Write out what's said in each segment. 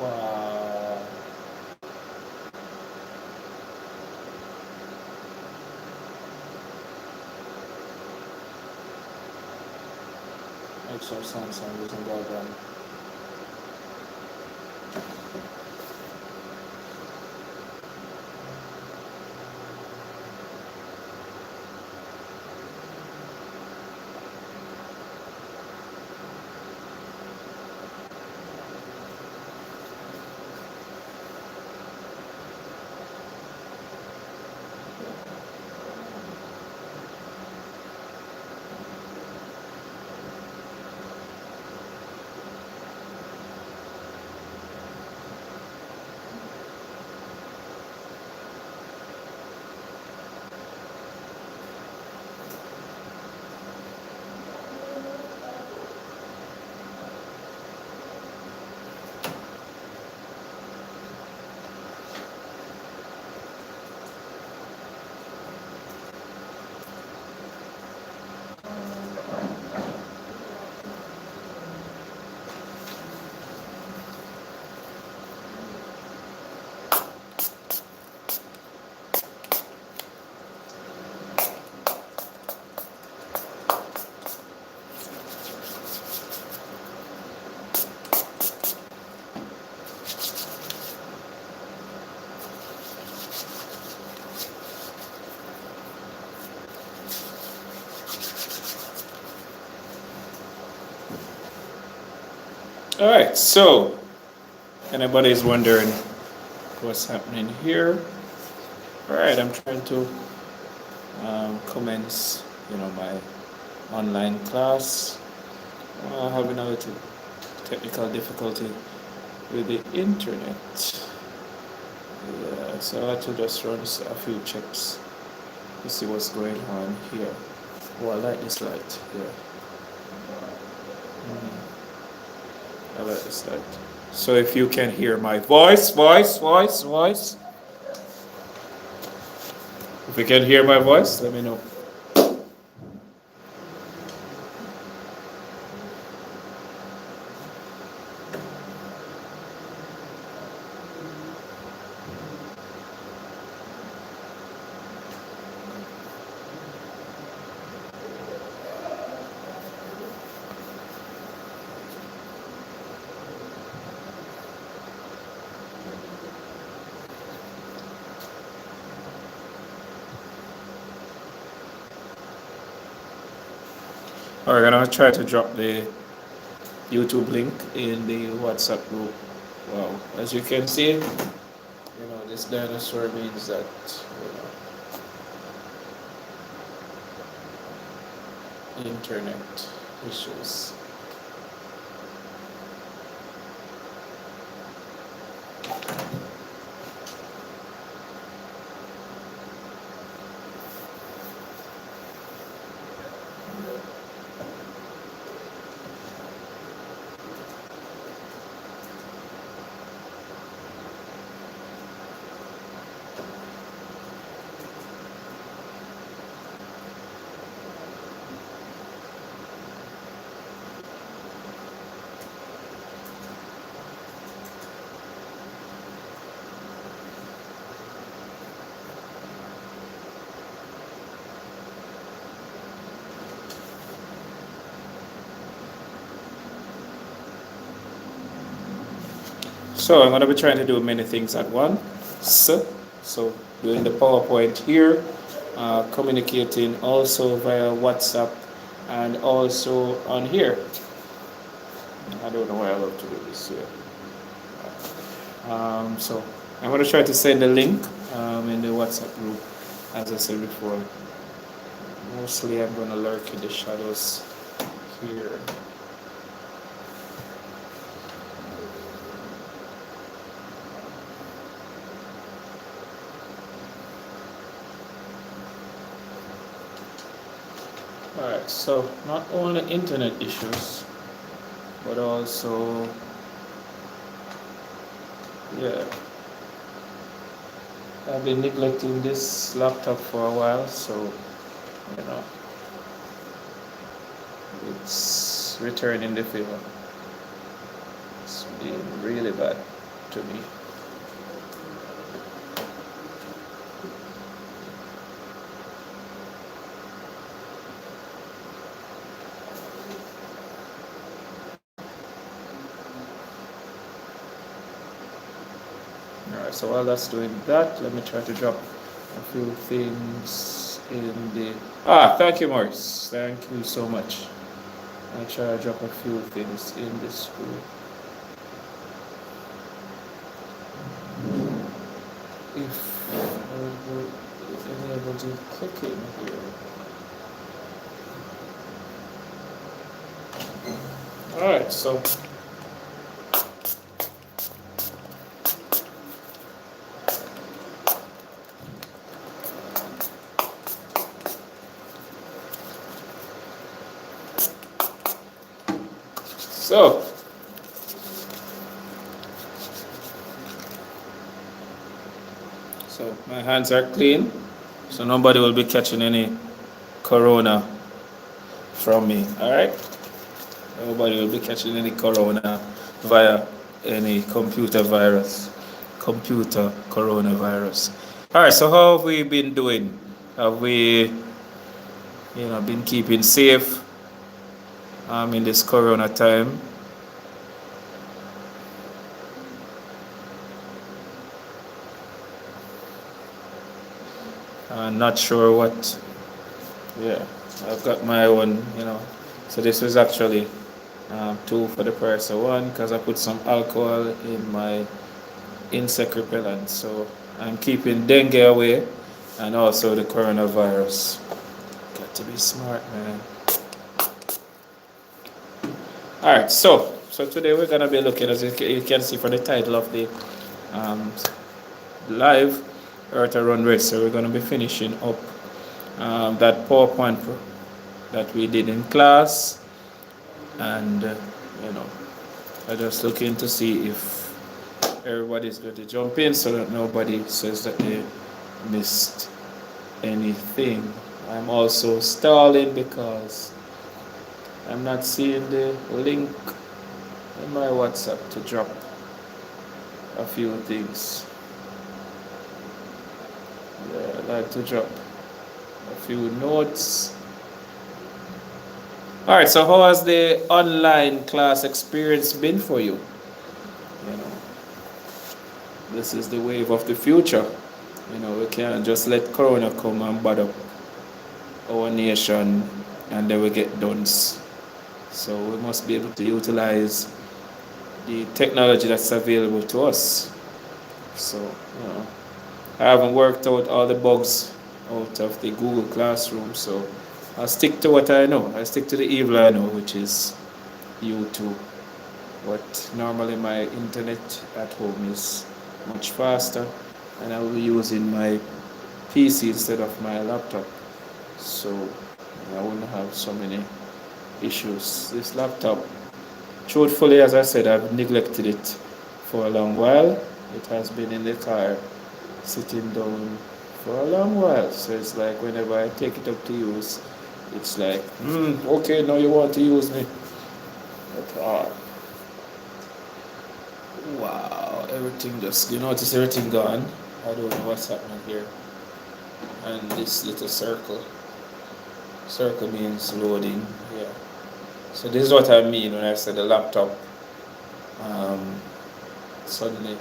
Wow. Exercise and using diagram. All right, so anybody's wondering what's happening here? All right, I'm trying to commence, my online class. Having a little technical difficulty with the internet. Yeah, so I had to just run a few checks to see what's going on here. Oh, I like this light here. I like this light. So if you can hear my voice. If you can hear my voice, let me know. Alright, I'm gonna try to drop the YouTube link in the WhatsApp group. Wow, as you can see, this dinosaur means that internet issues. So I'm going to be trying to do many things at once. So doing the PowerPoint here, communicating also via WhatsApp and also on here. I don't know why I love to do this here. So I'm going to try to send a link in the WhatsApp group, as I said before. Mostly I'm going to lurk in the shadows here. Alright, so not only internet issues, but also, I've been neglecting this laptop for a while, so, it's returning the favor. It's been really bad. to me. Alright, so while that's doing that, let me try to drop a few things in the... thank you, Maurice. Thank you so much. I'll try to drop a few things in this group. If I would enable to click in here. Alright, so So my hands are clean, so nobody will be catching any corona from me. All right, nobody will be catching any corona via any computer coronavirus. All right, so how have we been doing? Have we, been keeping safe in this corona time? I'm not sure what. Yeah, I've got my own, So this was actually 2 for the price of 1 because I put some alcohol in my insect repellent. So I'm keeping dengue away and also the coronavirus. Got to be smart, man. All right, so today we're gonna be looking, as you can see from the title of the live Earth Around Race. So we're gonna be finishing up that PowerPoint that we did in class, and I'm just looking to see if everybody's going to jump in so that nobody says that they missed anything. I'm also stalling because I'm not seeing the link in my WhatsApp to drop a few things. Yeah, I'd like to drop a few notes. All right, so how has the online class experience been for you? This is the wave of the future. We can't just let Corona come and bother our nation and then we get done. So we must be able to utilize the technology that's available to us. So, I haven't worked out all the bugs out of the Google Classroom, so I'll stick to what I know. I stick to the evil I know, which is YouTube. But normally my internet at home is much faster, and I will be using my PC instead of my laptop, so I wouldn't have so many issues. This laptop, truthfully, as I said, I've neglected it for a long while. It has been in the car sitting down for a long while, so it's like whenever I take it up to use, it's like, okay, now you want to use me. But, wow, everything just, you notice everything gone. I don't know what's happening here. And this little circle means loading. Yeah. So this is what I mean when I said the laptop suddenly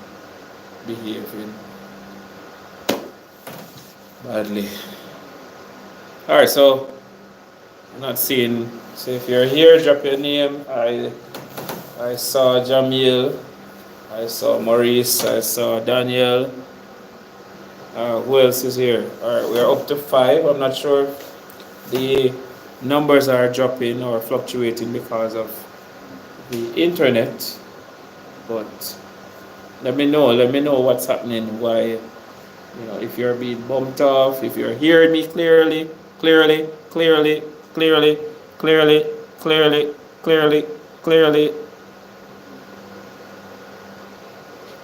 behaving badly. All right, so I'm not seeing. So if you're here, drop your name. I saw Jamil, I saw Maurice, I saw Daniel. Who else is here? All right, we're up to 5. I'm not sure if the numbers are dropping or fluctuating because of the internet, but let me know what's happening. Why, if you're being bumped off, if you're hearing me clearly.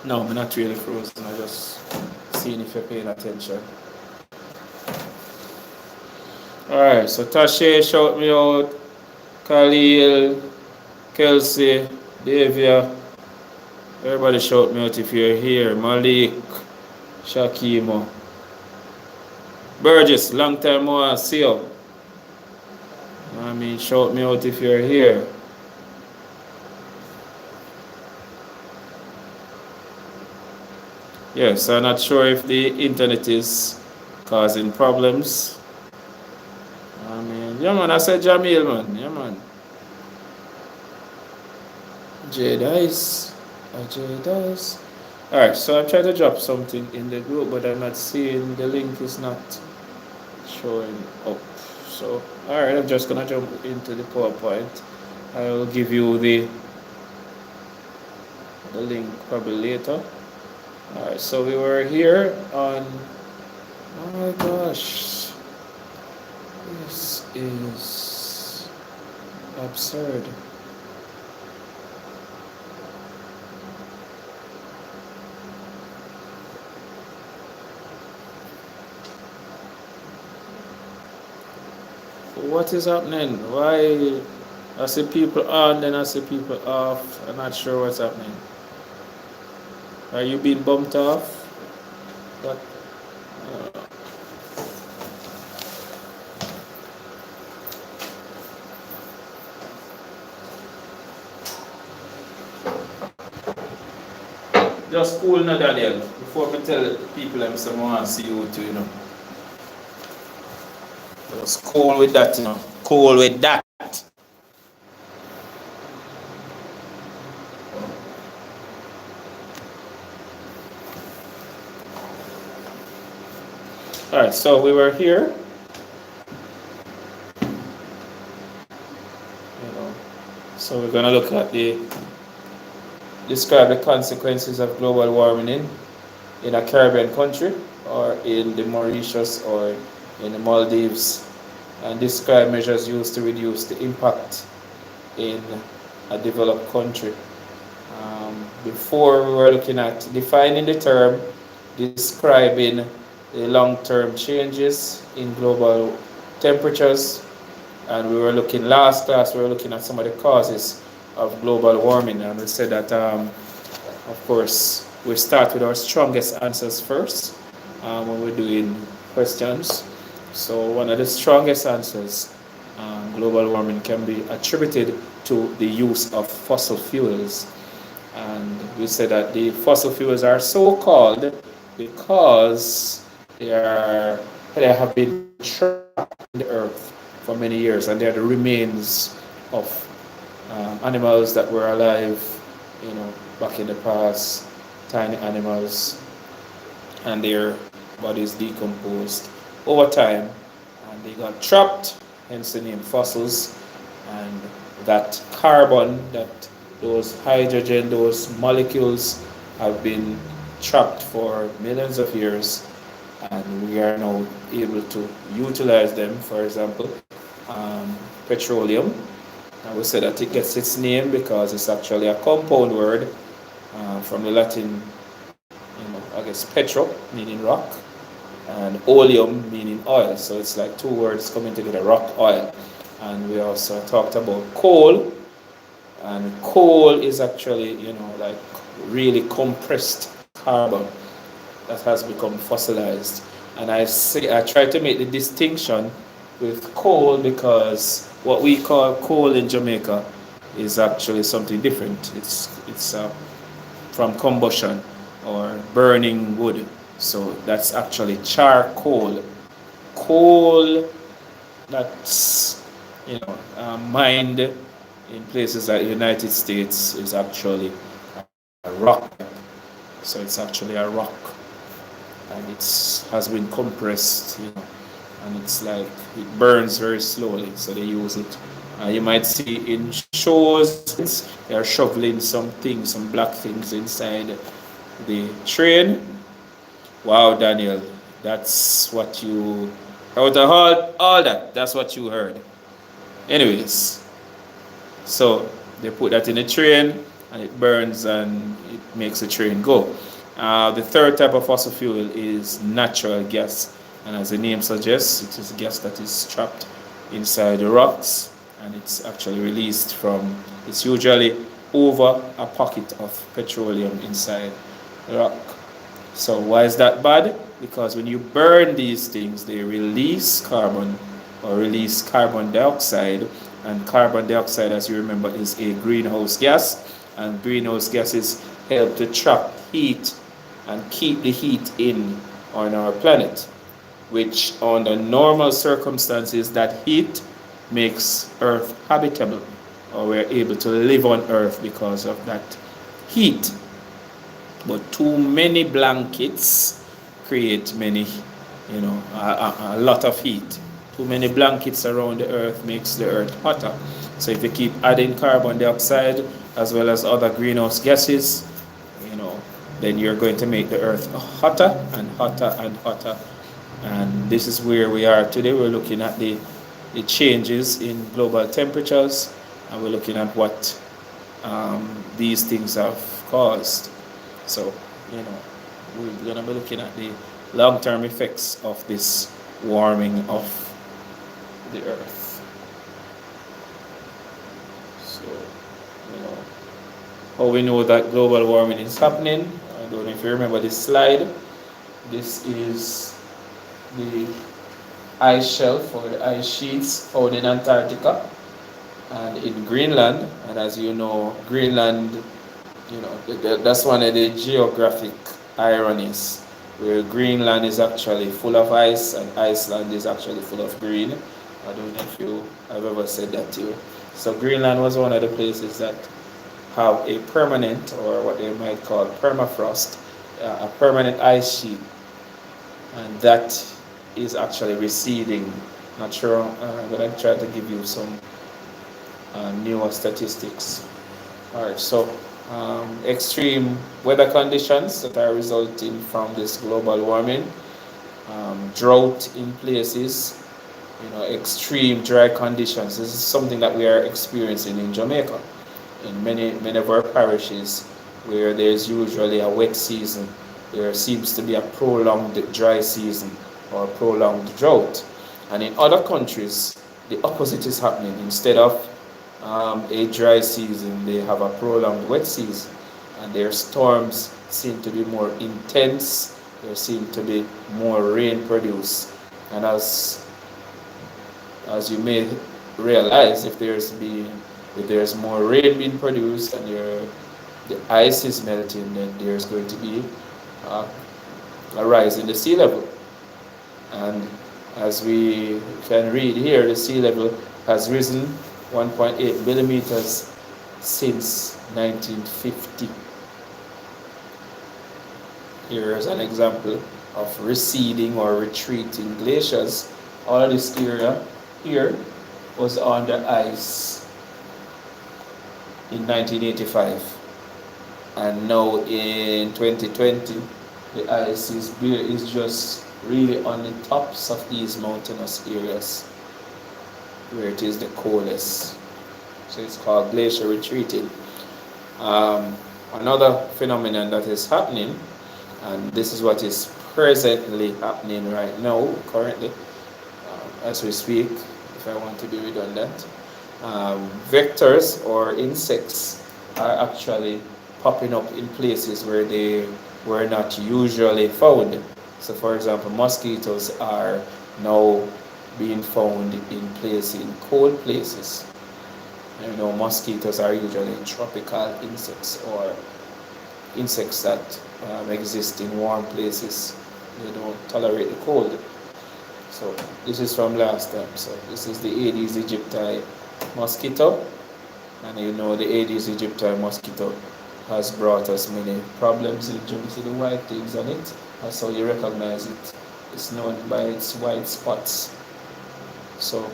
No, I'm not really frozen. I'm just seeing if you're paying attention. Alright, so Tashe, shout me out. Khalil, Kelsey, Davia. Everybody shout me out if you're here. Malik, Shakimo, Burgess, long time more. See you. I mean, shout me out if you're here. Yes, I'm not sure if the internet is causing problems. I mean, yeah, man, I said Jamil, man. Yeah, man. J Dice. J Dice. Alright, so I'm trying to drop something in the group, but I'm not seeing the link is not showing up. So, alright, I'm just gonna jump into the PowerPoint. I will give you the link probably later. Alright, so we were here on, oh my gosh, this is absurd. What is happening? Why I see people on, then I see people off. I'm not sure what's happening. Are you being bumped off? What? Just cool now, Daniel. Before I tell people I'm someone to see you too, you know. Just cool with that, you know. Cool with that. Alright, so we were here. You know, so we're gonna look at describe the consequences of global warming in a Caribbean country or in the Mauritius or in the Maldives, and describe measures used to reduce the impact in a developed country. Before we were looking at defining the term, describing the long-term changes in global temperatures, and we were looking last class we were looking at some of the causes of global warming, and we said that of course we start with our strongest answers first when we're doing questions. So one of the strongest answers, global warming can be attributed to the use of fossil fuels, and we said that the fossil fuels are so called because they have been trapped in the earth for many years, and they are the remains of animals that were alive, you know, back in the past, tiny animals, and their bodies decomposed over time, and they got trapped, hence the name fossils. And that carbon, that those hydrogen, those molecules have been trapped for millions of years, and we are now able to utilize them. For example, petroleum. And we say that it gets its name because it's actually a compound word from the Latin, I guess petro, meaning rock, and oleum, meaning oil. So it's like two words coming together, rock, oil. And we also talked about coal, and coal is actually, like really compressed carbon that has become fossilized. And I try to make the distinction with coal because what we call coal in Jamaica is actually something different. It's from combustion or burning wood. So that's actually charcoal. Coal that's mined in places like the United States is actually a rock. So it's actually a rock, and it has been compressed, and it's like it burns very slowly. So they use it. You might see in shows they are shoveling some black things inside the train. Wow, Daniel, that's what you out of all that. That's what you heard. Anyways, so they put that in a train and it burns and it makes the train go. The third type of fossil fuel is natural gas, and as the name suggests, it is gas that is trapped inside the rocks, and it's actually released from. It's usually over a pocket of petroleum inside the rock. So why is that bad? Because when you burn these things, they release carbon or release carbon dioxide. And carbon dioxide, as you remember, is a greenhouse gas. And greenhouse gases help to trap heat and keep the heat in on our planet, which under normal circumstances, that heat makes Earth habitable, or we're able to live on Earth because of that heat. But too many blankets create a lot of heat. Too many blankets around the Earth makes the Earth hotter. So if you keep adding carbon dioxide as well as other greenhouse gases, then you're going to make the Earth hotter and hotter and hotter. And this is where we are today. We're looking at the changes in global temperatures, and we're looking at what these things have caused. So, we're going to be looking at the long-term effects of this warming of the Earth. So, how we know that global warming is happening. I don't know if you remember this slide. This is the ice shelf or the ice sheets found in Antarctica and in Greenland. And as you know, Greenland, that's one of the geographic ironies, where Greenland is actually full of ice and Iceland is actually full of green. I don't know if I've ever said that to you. So Greenland was one of the places that have a permanent, or what they might call permafrost, a permanent ice sheet, and that is actually receding. Not sure, I'm going to try to give you some newer statistics. Alright, so extreme weather conditions that are resulting from this global warming, drought in places, extreme dry conditions. This is something that we are experiencing in Jamaica, in many of our parishes, where there's usually a wet season. There seems to be a prolonged dry season or a prolonged drought. And in other countries, the opposite is happening. Instead of a dry season, they have a prolonged wet season, and their storms seem to be more intense. There seem to be more rain produced. And as you may realize, if there's more rain being produced and the ice is melting, then there's going to be a rise in the sea level. And as we can read here, the sea level has risen 1.8 millimeters since 1950. Here's an example of receding or retreating glaciers. All of this area here was under ice in 1985, and now in 2020 the ice is just really on the tops of these mountainous areas where it is the coldest. So it's called glacier retreating. Another phenomenon that is happening, and this is what is presently happening right now, currently, as we speak, if I want to be redundant, vectors or insects are actually popping up in places where they were not usually found. So for example, mosquitoes are now being found in cold places. Mosquitoes are usually tropical insects, or insects that exist in warm places. They don't tolerate the cold. So this is from last time. So this is the Aedes aegypti mosquito, and the Aedes aegypti mosquito has brought us many problems. You see the white things on it. That's how you recognize it. It's known by its white spots. So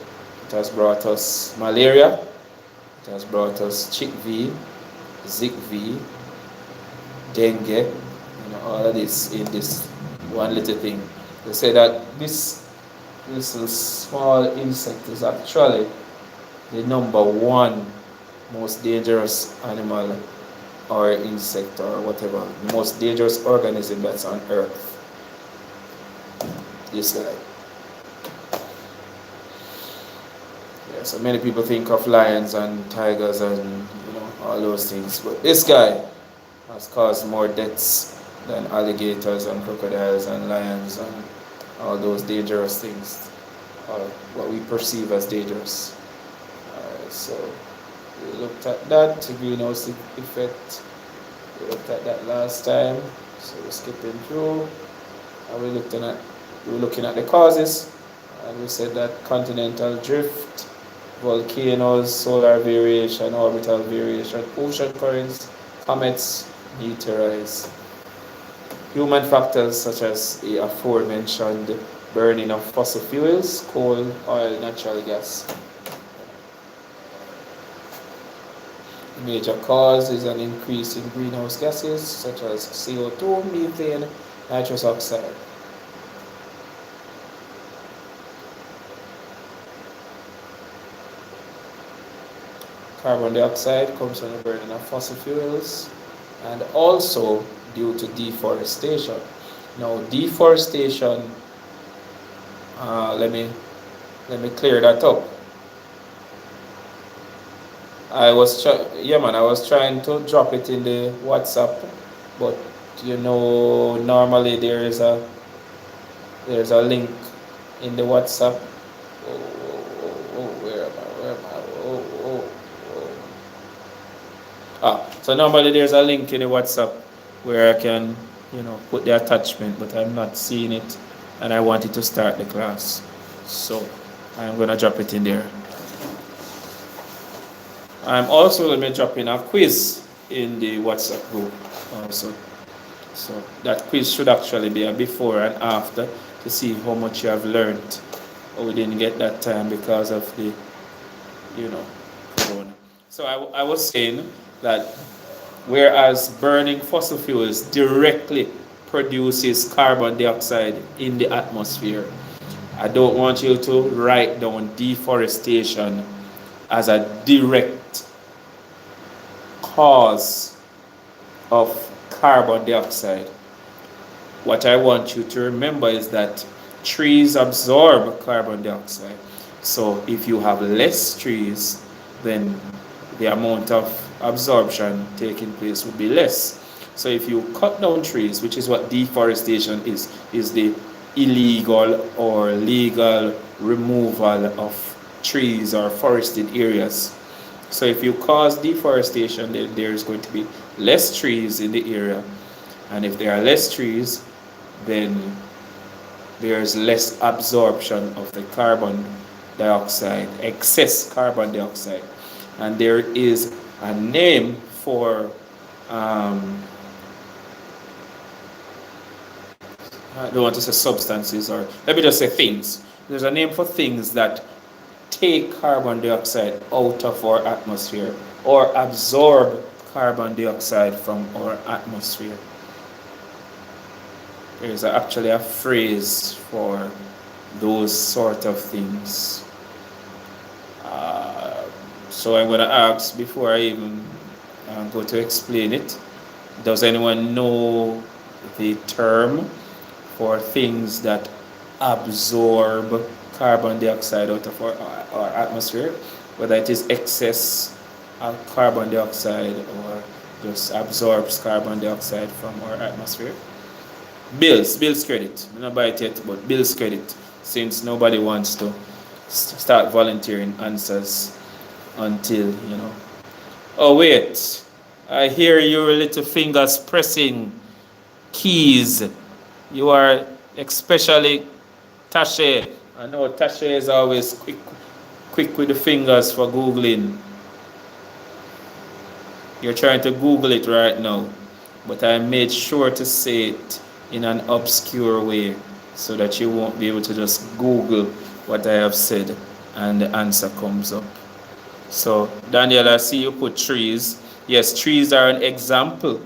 it has brought us malaria. It has brought us chickpea, zickpea, dengue. All of this in this one little thing. They say that this small insect is actually the number one most dangerous animal or insect or whatever, the most dangerous organism that's on Earth. This guy. Yeah, so many people think of lions and tigers and all those things. But this guy has caused more deaths than alligators and crocodiles and lions and all those dangerous things, or what we perceive as dangerous. Alright, so we looked at that, the greenhouse effect. We looked at that last time, so we're skipping through. And we're looking at the causes, and we said that continental drift, volcanoes, solar variation, orbital variation, ocean currents, comets, meteorites. Human factors such as the aforementioned burning of fossil fuels, coal, oil, natural gas. The major cause is an increase in greenhouse gases such as CO2, methane, nitrous oxide. Carbon dioxide comes from the burning of fossil fuels and also due to deforestation. Now, deforestation, let me clear that up. I was trying to drop it in the WhatsApp, but normally there is a link in the WhatsApp. Where am I? So normally there's a link in the WhatsApp where I can, put the attachment, but I'm not seeing it, and I wanted to start the class, so I'm gonna drop it in there. I'm also going to be dropping a quiz in the WhatsApp group also. So that quiz should actually be a before and after to see how much you have learned. Or we didn't get that time because of the, corona. So I was saying that whereas burning fossil fuels directly produces carbon dioxide in the atmosphere, I don't want you to write down deforestation as a direct cause of carbon dioxide. What I want you to remember is that trees absorb carbon dioxide. So if you have less trees, then the amount of absorption taking place would be less. So if you cut down trees, which is what deforestation is the illegal or legal removal of trees or forested areas. So if you cause deforestation, then there's going to be less trees in the area. And if there are less trees, then there's less absorption of the carbon dioxide, excess carbon dioxide. And there is a name for, I don't want to say substances, or let me just say things. There's a name for things that take carbon dioxide out of our atmosphere or absorb carbon dioxide from our atmosphere. There is actually a phrase for those sort of things. So I'm going to ask, before I even go to explain it, does anyone know the term for things that absorb carbon dioxide out of our atmosphere, whether it is excess carbon dioxide or just absorbs carbon dioxide from our atmosphere? Bill's credit. I'm not buy it yet, but Bill's credit, since nobody wants to start volunteering answers until, Oh, wait. I hear your little fingers pressing keys. You are especially Tashe. I know Tashe is always quick with the fingers for Googling. You're trying to Google it right now, but I made sure to say it in an obscure way so that you won't be able to just Google what I have said and the answer comes up. So, Daniel, I see you put trees. Yes, trees are an example.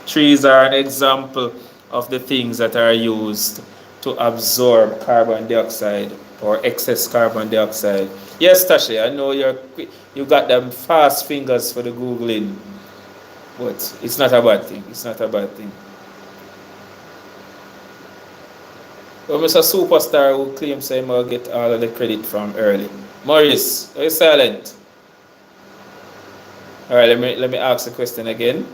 Trees are an example of the things that are used to absorb carbon dioxide or excess carbon dioxide. Yes, Tashi, I know you got them fast fingers for the Googling, but it's not a bad thing. It's not a bad thing. Well, Mr. Superstar who claims he will get all of the credit from early. Maurice, are you silent? All right, let me ask the question again.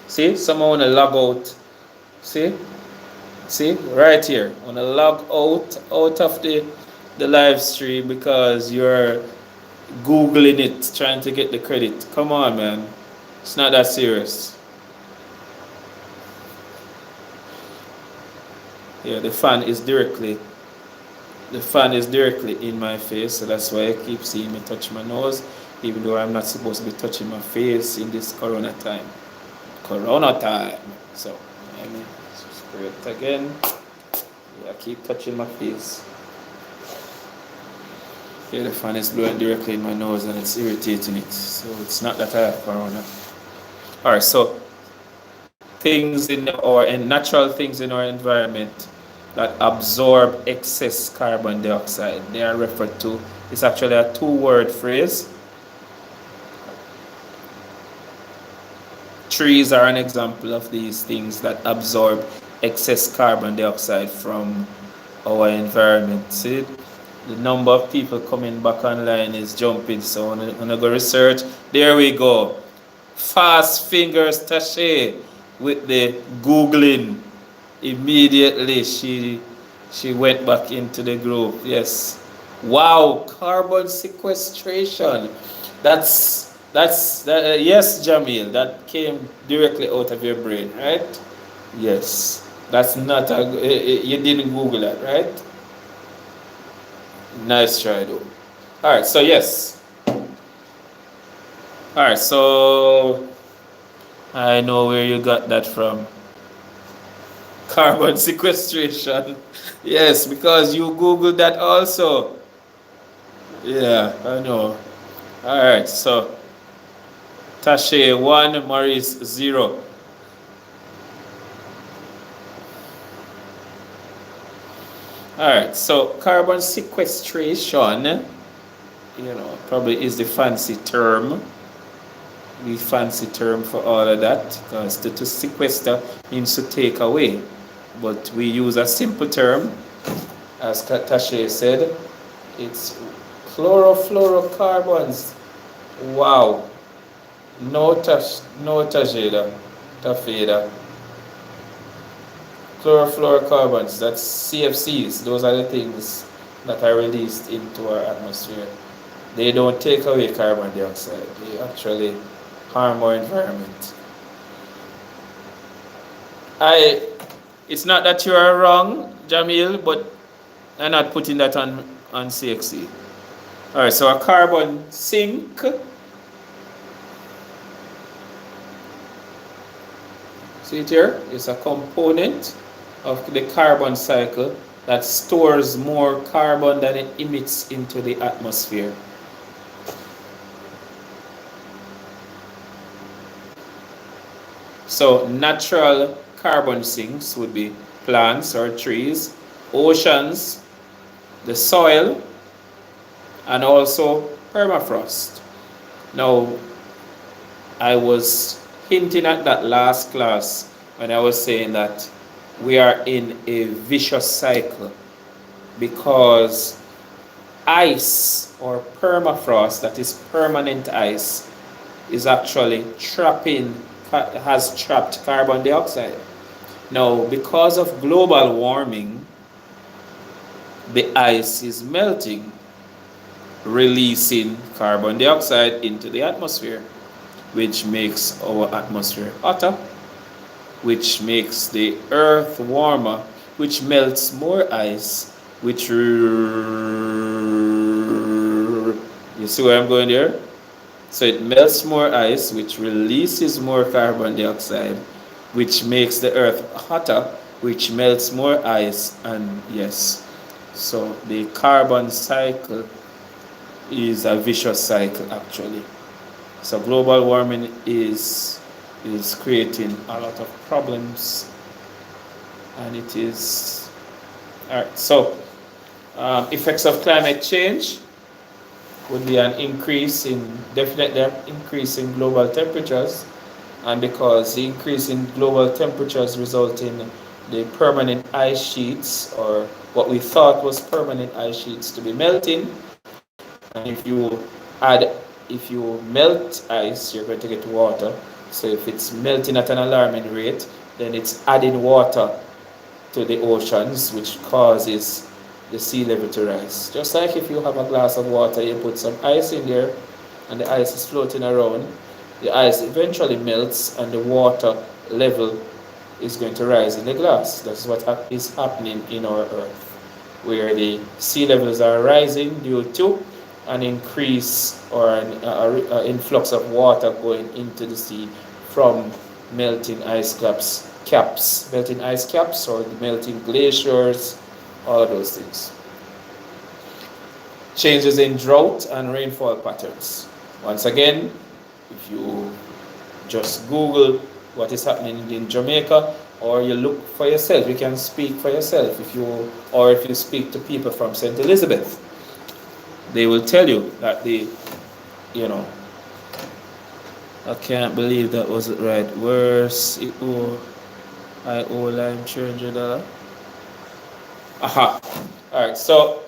See, someone wanna log out. See, see, right here. Wanna log out of the live stream because you're googling it, trying to get the credit. Come on, man. It's not that serious. Yeah, the fan is directly in my face, so that's why I keep seeing me touch my nose, even though I'm not supposed to be touching my face in this corona time. Corona time. So let me spray it again. Yeah, I keep touching my face. Yeah, the fan is blowing directly in my nose and it's irritating it. So it's not that I have corona. Alright, so things in our and natural things in our environment that absorb excess carbon dioxide. They are referred to, it's actually a two-word phrase. Trees are an example of these things that absorb excess carbon dioxide from our environment. See, the number of people coming back online is jumping, so I'm gonna go research. There we go. Fast fingers Tashe with the Googling. Immediately she went back into the group. Yes. Wow, carbon sequestration. That's that. Yes, Jamil, that came directly out of your brain, right? Yes. That's not a. You didn't Google that, right? Nice try, though. All right. So yes. All right. So I know where you got that from. Carbon sequestration. Yes, because you Googled that also. Yeah, I know. All right, so Tashe 1, Maurice 0. All right, so carbon sequestration, probably is the fancy term. The fancy term for all of that, because to sequester means to take away. But we use a simple term, as Tashe said, it's chlorofluorocarbons. Wow. No Tajeda, Tafeda. Chlorofluorocarbons, that's CFCs. Those are the things that are released into our atmosphere. They don't take away carbon dioxide. They actually harm our environment. It's not that you are wrong, Jamil, but I'm not putting that on CXC. All right, so a carbon sink. See it here? It's a component of the carbon cycle that stores more carbon than it emits into the atmosphere. So natural carbon sinks would be plants or trees, oceans, the soil, and also permafrost. Now, I was hinting at that last class when I was saying that we are in a vicious cycle because ice or permafrost, that is permanent ice, is actually has trapped carbon dioxide. Now, because of global warming, the ice is melting, releasing carbon dioxide into the atmosphere, which makes our atmosphere hotter, which makes the earth warmer, which melts more ice, which you see where I'm going there? So it melts more ice, which releases more carbon dioxide, which makes the earth hotter, which melts more ice, and yes. So the carbon cycle is a vicious cycle actually. So global warming is creating a lot of problems, and it is all right. So effects of climate change would be definitely an increase in global temperatures, and because the increase in global temperatures result in the permanent ice sheets, or what we thought was permanent ice sheets, to be melting. And if you add if you melt ice, you're going to get water. So if it's melting at an alarming rate, then it's adding water to the oceans, which causes the sea level to rise. Just like if you have a glass of water, you put some ice in there, and the ice is floating around, the ice eventually melts, and the water level is going to rise in the glass. That's what is happening in our Earth, where the sea levels are rising due to an increase or an influx of water going into the sea from melting melting ice caps or melting glaciers, all of those things. Changes in drought and rainfall patterns. Once again, if you just Google what is happening in Jamaica, or you look for yourself, you can speak for yourself. If you speak to people from St. Elizabeth, they will tell you that I can't believe that wasn't right. Where's it? I owe Lime $300. Aha. All right. So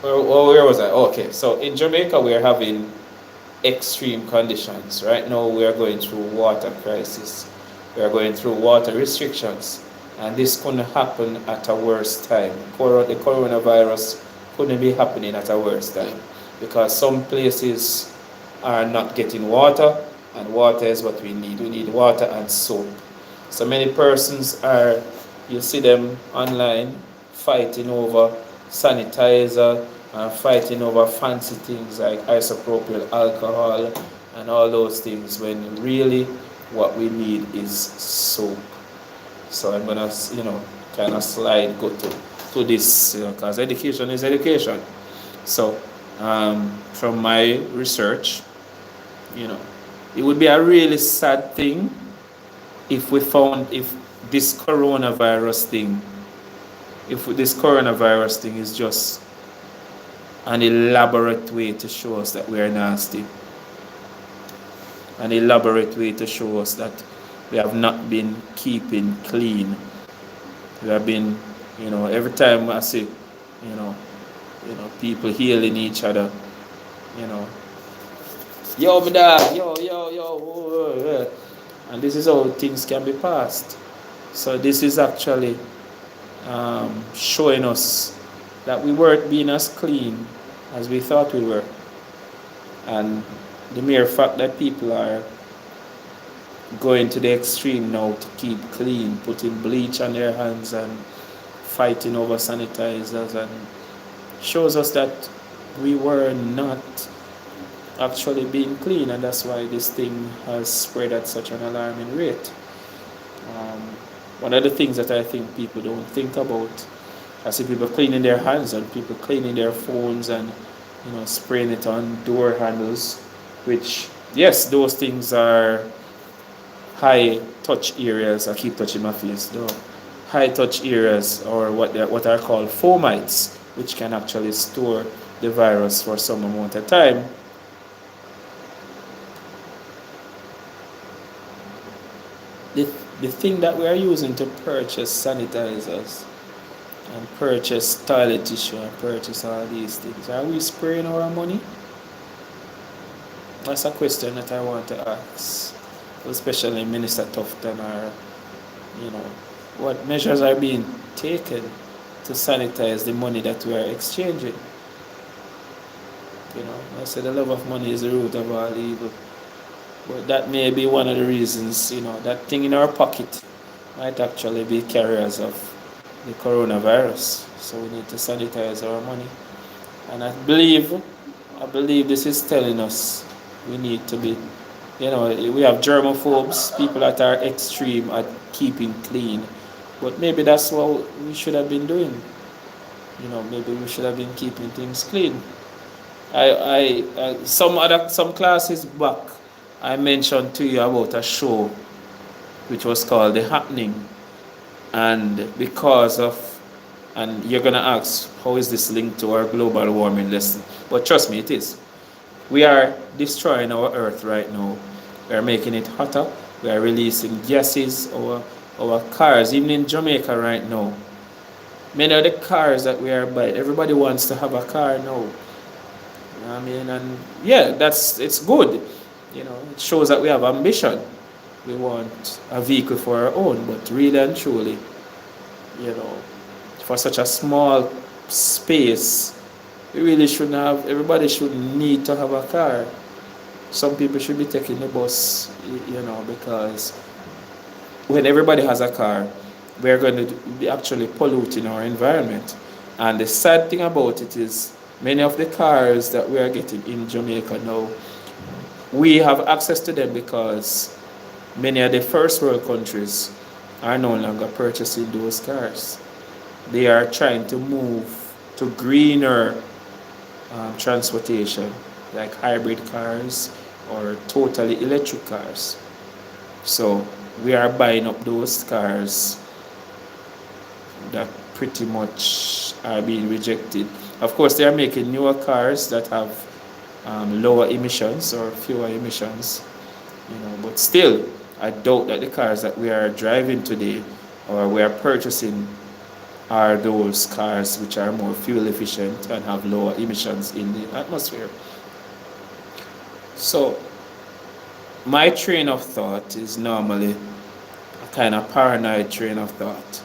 where was I? Okay. So in Jamaica, we're having extreme conditions. Right now, we are going through water crisis. We are going through water restrictions, and this couldn't happen at a worse time. The coronavirus couldn't be happening at a worse time, because some places are not getting water, and water is what we need. We need water and soap. So many persons you see them online fighting over sanitizer, fighting over fancy things like isopropyl alcohol and all those things, when really what we need is soap. So I'm gonna, kind of slide go to this, because education is education. So from my research, it would be a really sad thing if this coronavirus thing is just an elaborate way to show us that we are nasty, an elaborate way to show us that we have not been keeping clean. We have been, every time I see, people healing each other, yo, my dad, yo, and this is how things can be passed. So this is actually showing us that we weren't being as clean as we thought we were. And the mere fact that people are going to the extreme now to keep clean, putting bleach on their hands and fighting over sanitizers, and shows us that we were not actually being clean, and that's why this thing has spread at such an alarming rate. One of the things that I think people don't think about, I see people cleaning their hands and people cleaning their phones and spraying it on door handles, which, yes, those things are high touch areas. I keep touching my face though. High touch areas, or what are called fomites, which can actually store the virus for some amount of time. The thing that we are using to purchase sanitizers and purchase toilet tissue and purchase all these things, are we spraying our money? That's a question that I want to ask, especially Minister Tufton, or what measures are being taken to sanitize the money that we are exchanging. I say the love of money is the root of all evil. But that may be one of the reasons, that thing in our pocket might actually be carriers of the coronavirus. So we need to sanitize our money. And I believe this is telling us we need to be, we have germophobes, people that are extreme at keeping clean. But maybe that's what we should have been doing. Maybe we should have been keeping things clean. Some classes back, I mentioned to you about a show which was called The Happening, and you're gonna ask, how is this linked to our global warming lesson? But trust me, it is. We are destroying our earth right now. We are making it hotter. We are releasing gases. Our cars, even in Jamaica right now, Many of the cars that we are buying, everybody wants to have a car now. You know what I mean? And yeah, it's good. It shows that we have ambition. We want a vehicle for our own, but really and truly, you know, for such a small space, we really shouldn't have, everybody shouldn't need to have a car. Some people should be taking the bus, because when everybody has a car, we're going to be actually polluting our environment. And the sad thing about it is, many of the cars that we are getting in Jamaica now, we have access to them because many of the first world countries are no longer purchasing those cars. They are trying to move to greener transportation, like hybrid cars or totally electric cars. So we are buying up those cars that pretty much are being rejected. Of course, they are making newer cars that have lower emissions or fewer emissions, but still, I doubt that the cars that we are driving today or we are purchasing are those cars which are more fuel efficient and have lower emissions in the atmosphere. So, my train of thought is normally a kind of paranoid train of thought,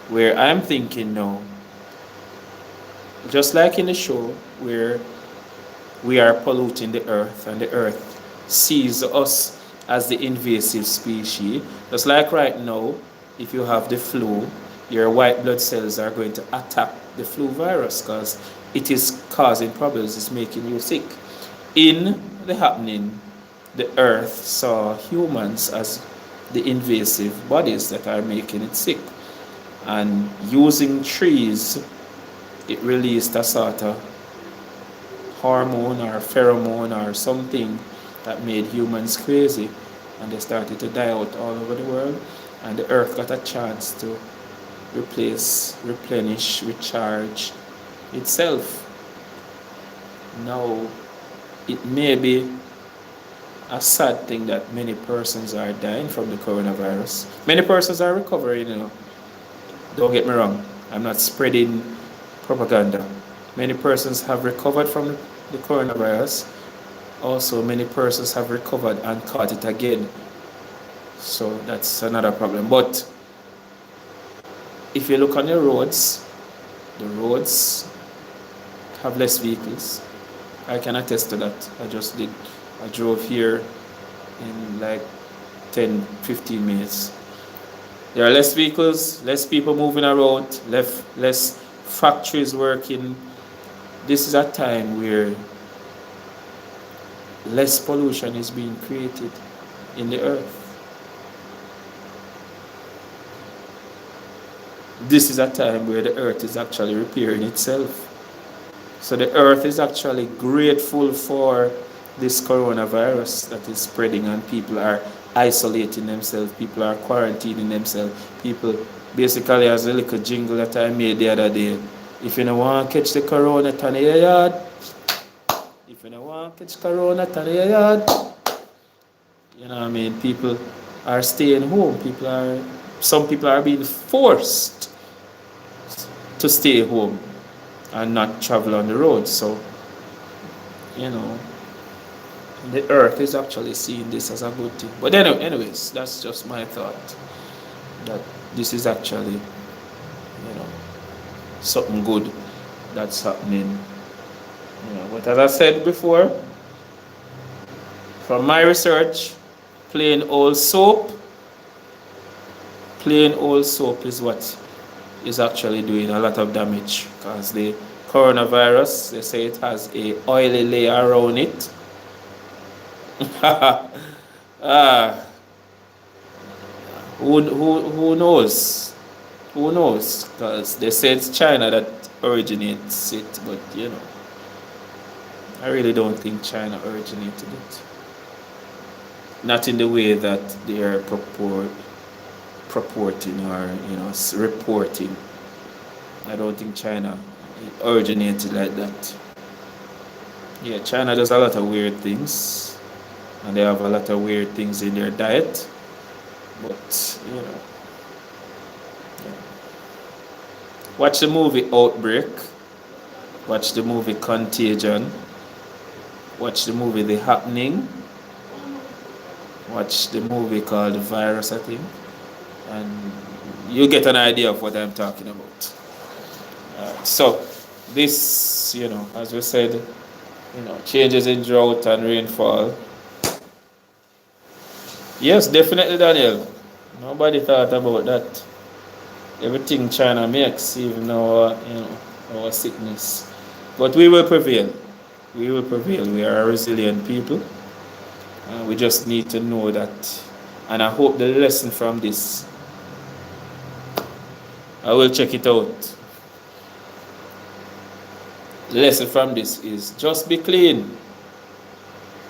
where I'm thinking now, just like in the show, where we are polluting the earth and the earth sees us as the invasive species. Just like right now, if you have the flu, your white blood cells are going to attack the flu virus because it is causing problems, it's making you sick. In the happening, the earth saw humans as the invasive bodies that are making it sick. And using trees, it released a sort of hormone or pheromone or something that made humans crazy, and they started to die out all over the world, and the earth got a chance to replenish, recharge itself. Now, it may be a sad thing that many persons are dying from the coronavirus. Many persons are recovering. Don't get me wrong, I'm not spreading propaganda. Many persons have recovered from the coronavirus. Also, many persons have recovered and caught it again. So that's another problem. But if you look on the roads have less vehicles. I can attest to that. I drove here in like 10-15 minutes. There are less vehicles, less people moving around, less factories working. This is a time where less pollution is being created in the earth. This is a time where the earth is actually repairing itself. So the earth is actually grateful for this coronavirus that is spreading, and people are isolating themselves, people are quarantining themselves. People, basically, as a little jingle that I made the other day, if you don't want to catch the corona, turn your yard. If you don't want to catch corona, turn your yard. You know what I mean? People are staying home. Some people are being forced to stay home and not travel on the road. So, the earth is actually seeing this as a good thing. But anyways, that's just my thought, that this is actually, something good that's happening. But as I said before, from my research, plain old soap is what is actually doing a lot of damage, because the coronavirus, they say it has a oily layer around it. Who knows? Who knows? Because they say it's China that originates it, but I really don't think China originated it. Not in the way that they are purporting or reporting. I don't think China originated like that. Yeah, China does a lot of weird things, and they have a lot of weird things in their diet, but Watch the movie Outbreak. Watch the movie Contagion. Watch the movie The Happening. Watch the movie called The Virus, I think. And you get an idea of what I'm talking about. So, this, as we said, changes in drought and rainfall. Yes, definitely, Daniel. Nobody thought about that. Everything China makes, even our sickness. But we will prevail. We will prevail. We are a resilient people. We just need to know that. And I hope the lesson from this, I will check it out. The lesson from this is just be clean.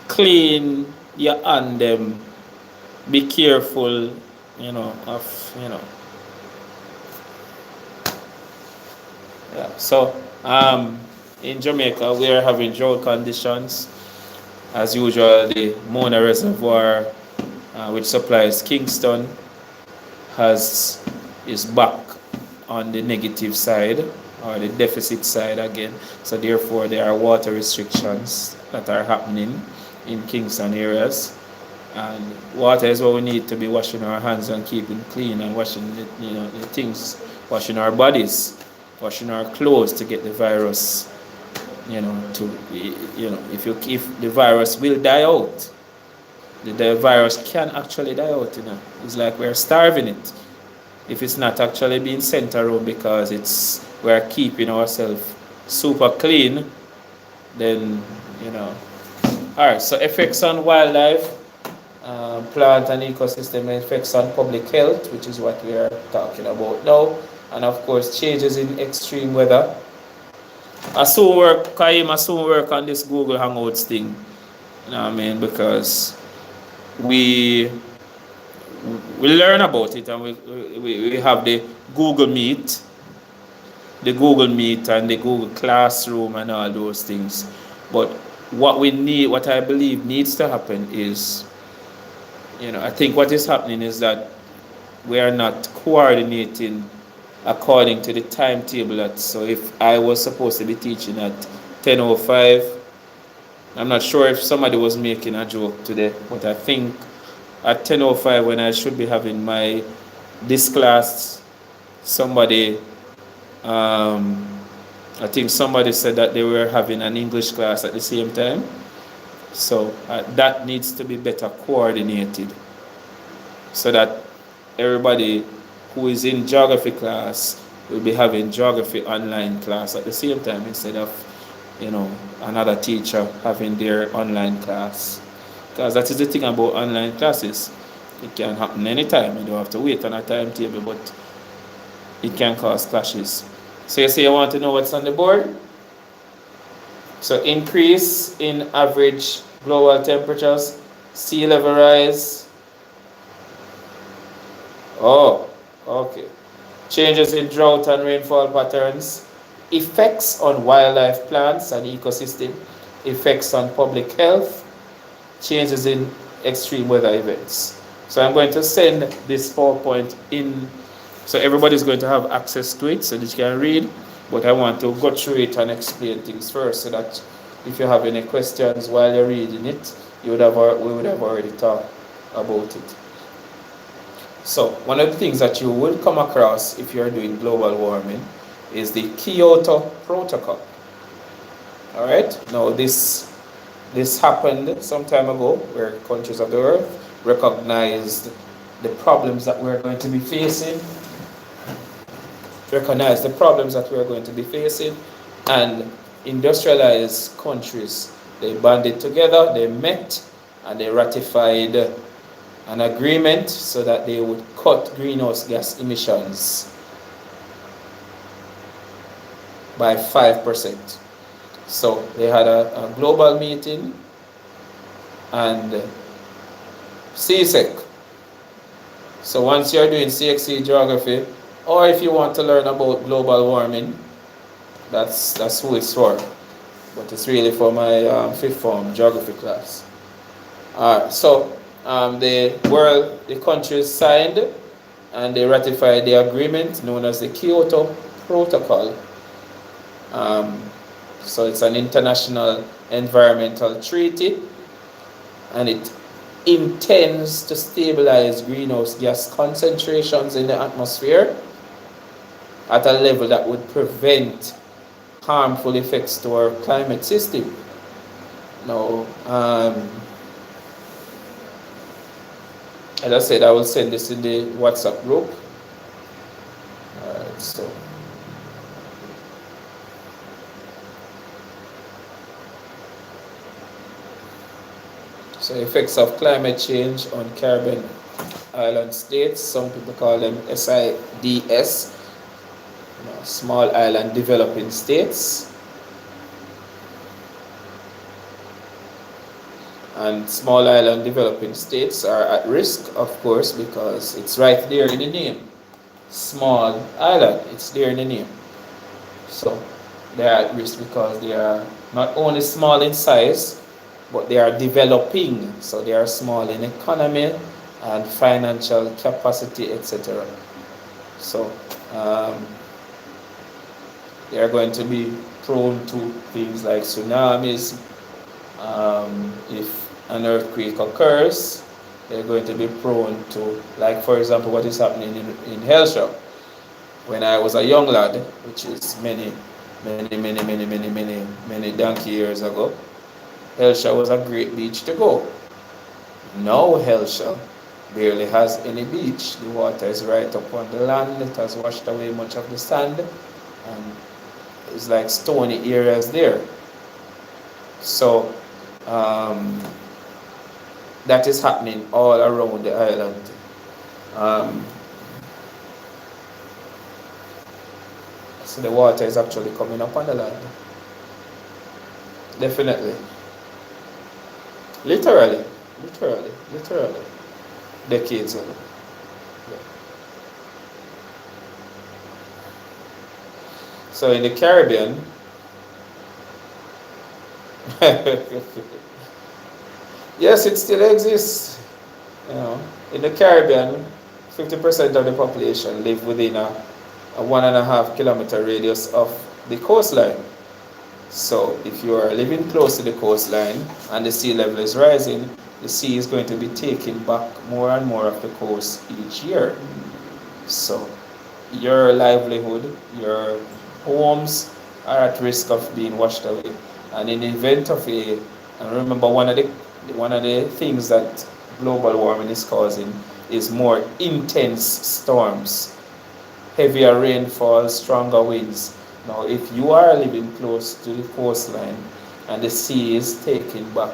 Clean your hand them. Be careful, of, Yeah. So, in Jamaica, we are having drought conditions. As usual, the Mona Reservoir, which supplies Kingston, is back on the negative side or the deficit side again. So therefore, there are water restrictions that are happening in Kingston areas. And water is what we need to be washing our hands and keeping clean and washing the things, washing our bodies, washing our clothes to get the virus, if the virus will die out. The virus can actually die out, It's like we're starving it. If it's not actually being sent around because we're keeping ourselves super clean, then, Alright, so effects on wildlife, plant and ecosystem effects on public health, which is what we are talking about now, and of course changes in extreme weather. I soon work on this Google Hangouts thing, because we learn about it, and we have the Google Meet, and the Google Classroom and all those things. But what I believe needs to happen is, I think what is happening is that we are not coordinating according to the timetable. So if I was supposed to be teaching at 10:05, I'm not sure if somebody was making a joke today, but I think at 10:05 when I should be having this class, I think somebody said that they were having an English class at the same time. So that needs to be better coordinated so that everybody who is in geography class will be having geography online class at the same time instead of, another teacher having their online class. Because that is the thing about online classes. It can happen anytime. You don't have to wait on a timetable, but it can cause clashes. So you say you want to know what's on the board? So increase in average global temperatures, sea level rise. Oh, okay. Changes in drought and rainfall patterns, effects on wildlife, plants and ecosystem, effects on public health, changes in extreme weather events. So I'm going to send this PowerPoint in, so everybody's going to have access to it so that you can read, but I want to go through it and explain things first so that if you have any questions while you're reading it, we would have already talked about it. So one of the things that you will come across if you're doing global warming is the Kyoto Protocol. All right, now this happened some time ago where countries of the earth recognized the problems that we're going to be facing, and industrialized countries, they banded together, they met, and they ratified an agreement so that they would cut greenhouse gas emissions by 5%. So they had a global meeting, and CSEC. So once you're doing CSEC Geography, or if you want to learn about global warming, that's who it's for. But it's really for my fifth form geography class. So the countries signed and they ratified the agreement known as the Kyoto Protocol. So it's an international environmental treaty, and it intends to stabilize greenhouse gas concentrations in the atmosphere at a level that would prevent harmful effects to our climate system. Now, as I said, I will send this in the WhatsApp group. Alright, so effects of climate change on Caribbean island states. Some people call them SIDS, small island developing states. And small island developing states are at risk, of course, because it's right there in the name. Small island, it's there in the name. So they are at risk because they are not only small in size, but they are developing. So they are small in economy and financial capacity, etc. So they are going to be prone to things like tsunamis. If an earthquake occurs, they're going to be prone to, like for example, what is happening in Helsha. When I was a young lad, which is many donkey years ago, Helsha was a great beach to go. Now Helsha barely has any beach. The water is right up on the land. It has washed away much of the sand, and it's like stony areas there. So that is happening all around the island. So the water is actually coming up on the land. Definitely. Literally. Decades ago. So in the Caribbean, yes, it still exists. In the Caribbean, 50% of the population live within a 1.5 kilometer radius of the coastline. So if you are living close to the coastline and the sea level is rising, the sea is going to be taking back more and more of the coast each year. So your livelihood, your homes are at risk of being washed away. And in the event of and remember, one of the things that global warming is causing is more intense storms, heavier rainfall, stronger winds. Now, if you are living close to the coastline and the sea is taking back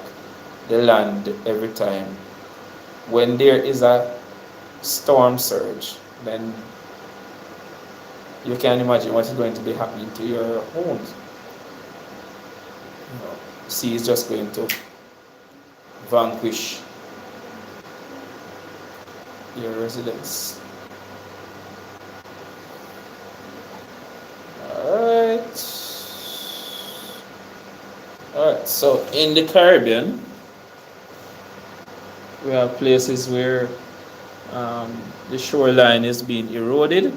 the land every time, when there is a storm surge, then you can imagine what is going to be happening to your homes. The sea is just going to vanquish your residence. Alright, so in the Caribbean, we have places where the shoreline is being eroded,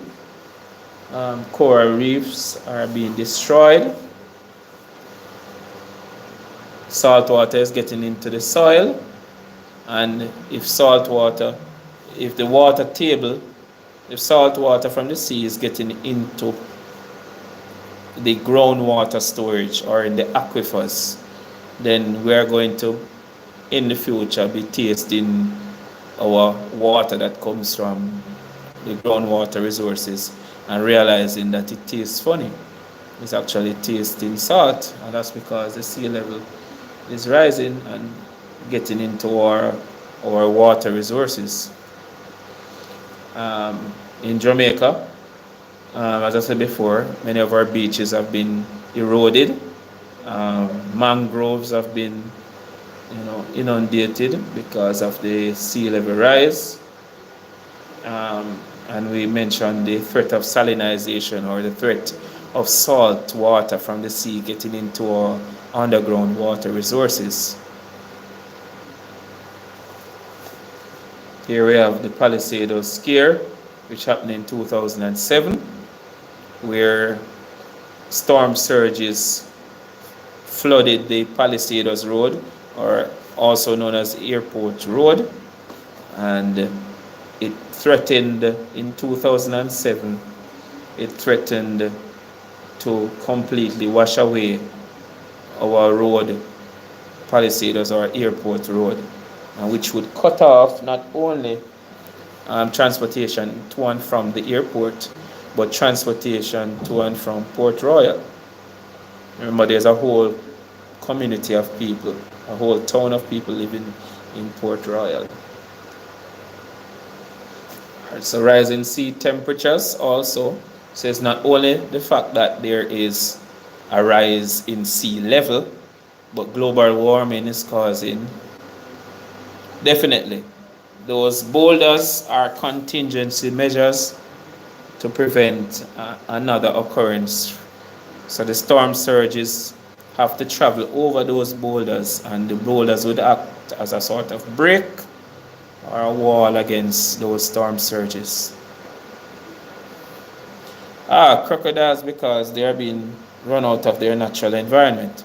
coral reefs are being destroyed, salt water is getting into the soil, and if salt water from the sea is getting into the groundwater storage or in the aquifers, then we are going to, in the future, be tasting our water that comes from the groundwater resources and realizing that it tastes funny. It's actually tasting salt, and that's because the sea level is rising and getting into our water resources. In Jamaica, as I said before, many of our beaches have been eroded. Mangroves have been, inundated because of the sea level rise. And we mentioned the threat of salinization, or the threat of salt water from the sea getting into our underground water resources. Here we have the Palisades scare, which happened in 2007. where storm surges flooded the Palisades Road, or also known as Airport Road, and it threatened in 2007, it threatened to completely wash away our road, Palisades or Airport Road, which would cut off not only transportation to and from the airport, but transportation to and from Port Royal. Remember, there's a whole community of people, a whole town of people living in Port Royal. So rising sea temperatures also, so it's not only the fact that there is a rise in sea level, but global warming is causing, definitely, those boulders are contingency measures to prevent another occurrence. So the storm surges have to travel over those boulders, and the boulders would act as a sort of break or a wall against those storm surges. Crocodiles, because they are being run out of their natural environment.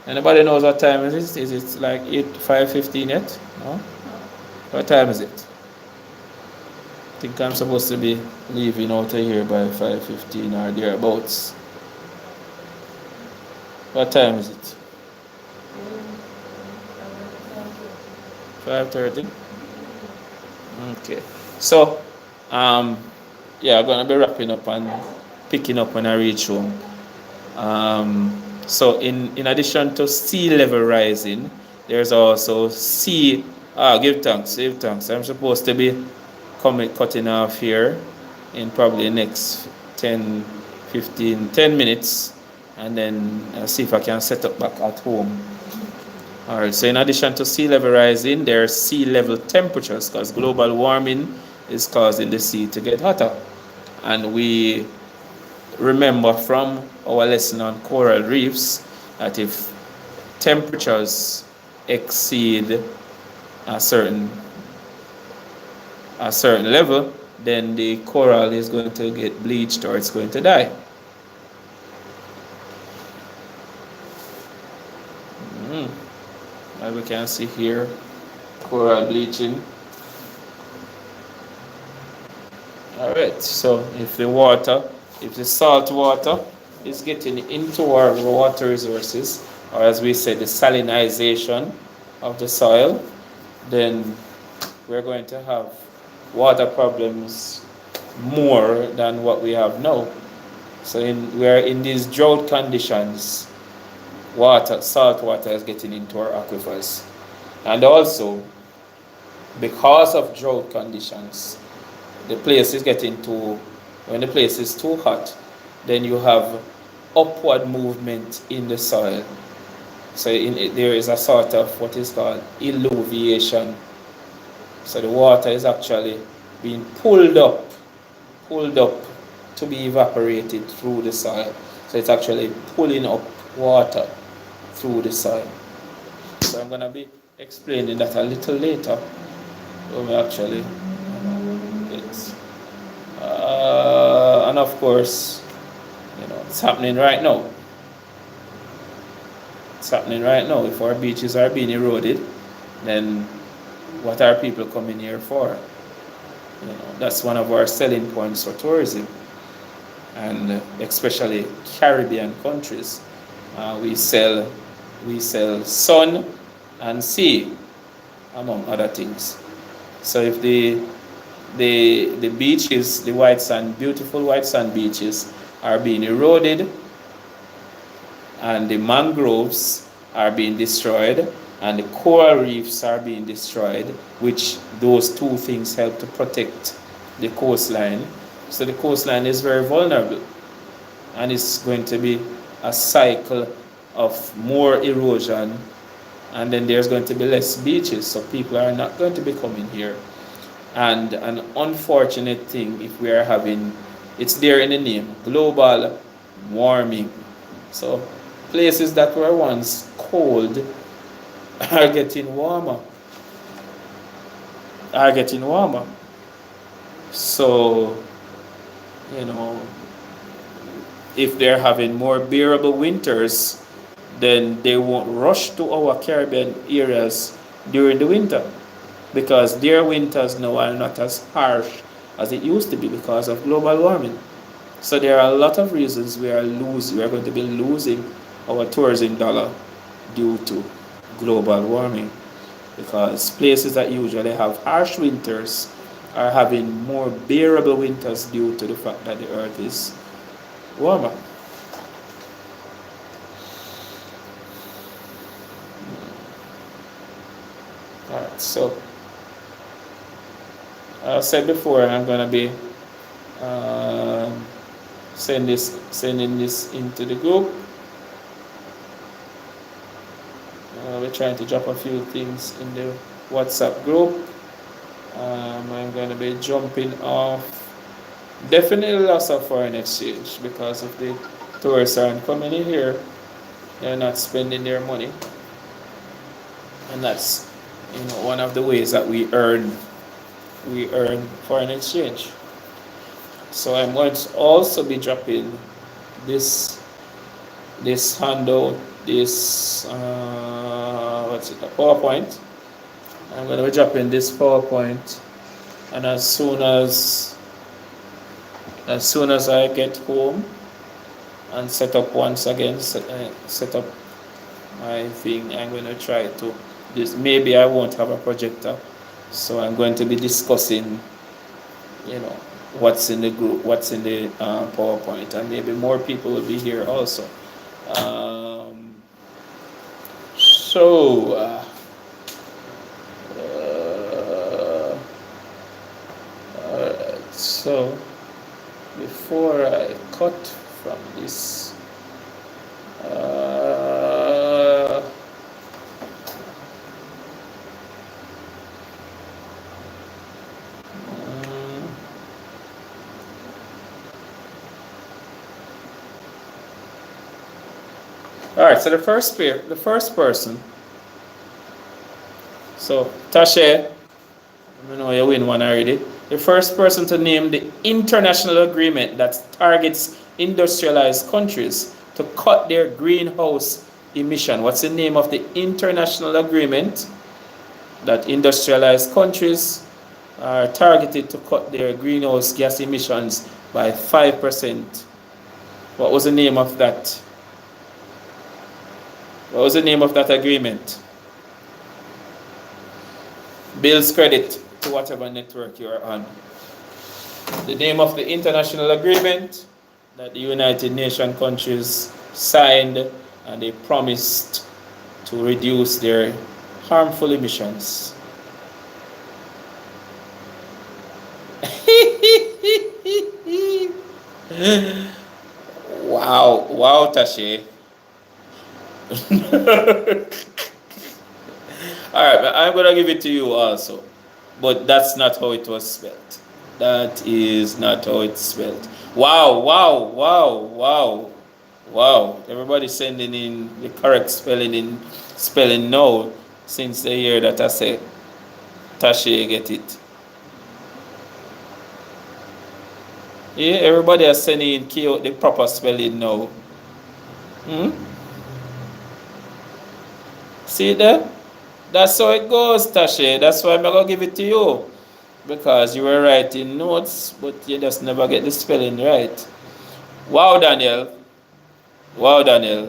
Anybody knows what time it is? Is it like 5:15 yet? No? What time is it? I think I'm supposed to be leaving out of here by 5:15 or thereabouts. What time is it? 5:30? Okay. So, yeah, I'm going to be wrapping up and picking up when I reach home. So in addition to sea level rising, there's also give thanks. I'm supposed to be cutting off here in probably the next 10 minutes, and then see if I can set up back at home. Alright, so in addition to sea level rising, there's sea level temperatures, because global warming is causing the sea to get hotter. And we remember from our lesson on coral reefs that if temperatures exceed a certain level, then the coral is going to get bleached or it's going to die. As we can see here, coral bleaching. Alright, so if the salt water is getting into our water resources, or as we said, the salinization of the soil, then we're going to have water problems more than what we have now. So we're in these drought conditions, salt water is getting into our aquifers. And also, because of drought conditions, when the place is too hot, then you have upward movement in the soil. So there is a sort of what is called illuviation. So the water is actually being pulled up to be evaporated through the soil. So it's actually pulling up water through the soil. So I'm going to be explaining that a little later when we actually and of course, it's happening right now. It's happening right now. If our beaches are being eroded, then what are people coming here for? That's one of our selling points for tourism, and especially Caribbean countries. We sell sun and sea, among other things. So if the beaches, beautiful white sand beaches, are being eroded, and the mangroves are being destroyed, and the coral reefs are being destroyed, which those two things help to protect the coastline. So the coastline is very vulnerable, and it's going to be a cycle of more erosion, and then there's going to be less beaches, so people are not going to be coming here. And an unfortunate thing, if we are having, it's there in the name, global warming. So places that were once cold are getting warmer. So, if they're having more bearable winters, then they won't rush to our Caribbean areas during the winter, because their winters now are not as harsh as it used to be because of global warming. So there are a lot of reasons we are going to be losing our tourism dollar due to global warming, because places that usually have harsh winters are having more bearable winters due to the fact that the earth is warmer. Alright, so I said before, I'm going to be sending this into the group. We're trying to drop a few things in the WhatsApp group. I'm going to be jumping off. Definitely loss of foreign exchange, because if the tourists aren't coming in here, they're not spending their money, and that's one of the ways that we earn foreign exchange. So I'm going to also be dropping this handout, this what's it, a PowerPoint. I'm going to be dropping this PowerPoint, and as soon as I get home and set up once again, set up my thing, I'm going to try to this. Maybe I won't have a projector, so I'm going to be discussing what's in the group, what's in the PowerPoint, and maybe more people will be here also. Alright, so before I cut from this, alright, so the first person. So Tashe, I know you win one already. The first person to name the international agreement that targets industrialized countries to cut their greenhouse emission. What's the name of the international agreement that industrialized countries are targeted to cut their greenhouse gas emissions by 5%? What was the name of that? What was the name of that agreement? Bill's credit to whatever network you are on. The name of the international agreement that the United Nations countries signed, and they promised to reduce their harmful emissions. Wow, Tashe. Alright, I'm going to give it to you also. But that's not how it was spelled. That is not how it's spelled. Wow. Everybody sending in the correct spelling now, since they hear that I say Tashe get it. Yeah, everybody is sending in the proper spelling now. See there? That's how it goes, Tashe. That's why I'm going to give it to you. Because you were writing notes, but you just never get the spelling right. Wow, Daniel.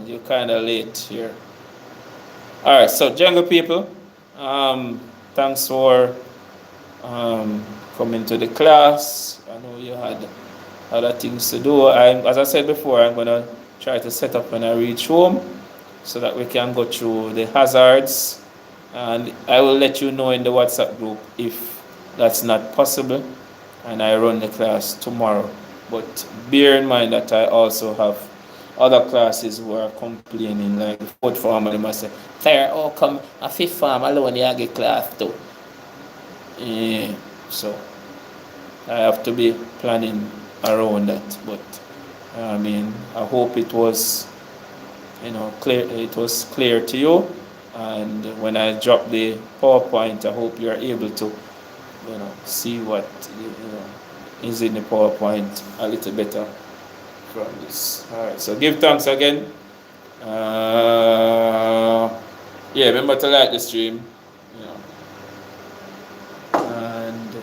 You're kind of late here. Alright, so jungle people, thanks for coming to the class. I know you had other things to do. As I said before, I'm going to try to set up when I reach home so that we can go through the hazards. And I will let you know in the WhatsApp group if that's not possible, and I run the class tomorrow. But bear in mind that I also have other classes who are complaining, like the fourth form, and they must say, "Sir, how come a fifth form alone you get class too?" So I have to be planning around that. But I hope it was clear. It was clear to you. And when I drop the PowerPoint, I hope you are able to, see what is in the PowerPoint a little better from this. Alright, so give thanks again. Yeah, remember to like the stream. You know, and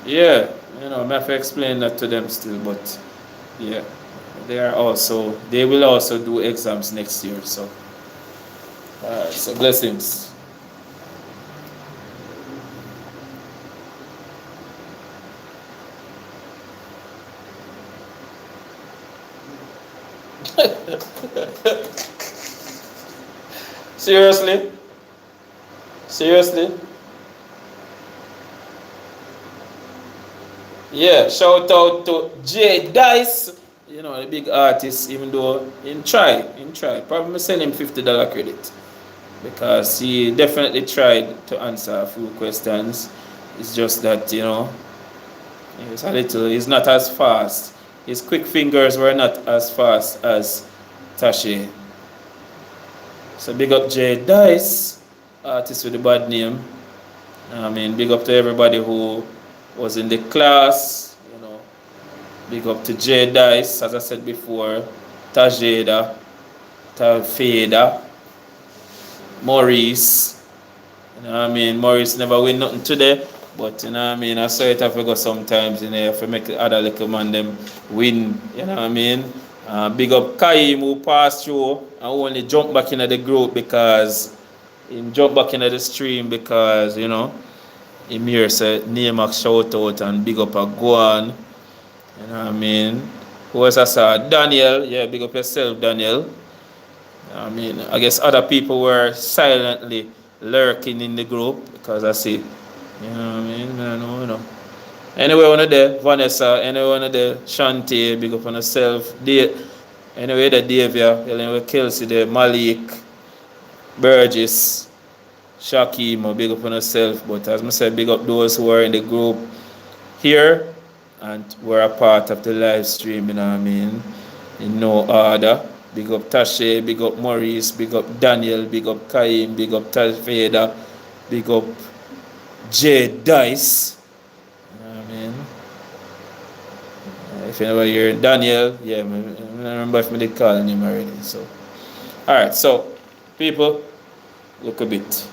yeah, I have to explain that to them still, but yeah, they will also do exams next year. So, so blessings. Seriously, seriously. Yeah, shout out to Jay Dice, the big artist, even though in try. Probably send him $50 credit because he definitely tried to answer a few questions. It's just that, he's not as fast. His quick fingers were not as fast as Tashi. So big up Jay Dice, artist with a bad name. I mean, big up to everybody who was in the class, Big up to Jay Dice, as I said before, Tajeda, Tafeda, Maurice. Maurice never win nothing today, but I saw it have to go sometimes, if I make the other little man them win, big up Kaim who passed through and only jump back into the group because him jump back into the stream because, him here say name a shout out and big up a Guan. You know what I mean? Who else I saw? Daniel. Yeah, big up yourself, Daniel. I guess other people were silently lurking in the group because I see. You know what I mean? I know. Anyway, one of the Vanessa, anyway, one of the Shanti, big up on yourself. Anyway, the Davia, anyway, Kelsey, the Malik, Burgess, Shakim, big up on yourself. But as I said, big up those who are in the group here and were a part of the live stream, in no order. Big up Tashe, big up Maurice, big up Daniel, big up Kaim, big up Talfeda, big up Jay Dice. If you never hear Daniel, yeah, I remember if I did call him already. So, alright, so people, look a bit.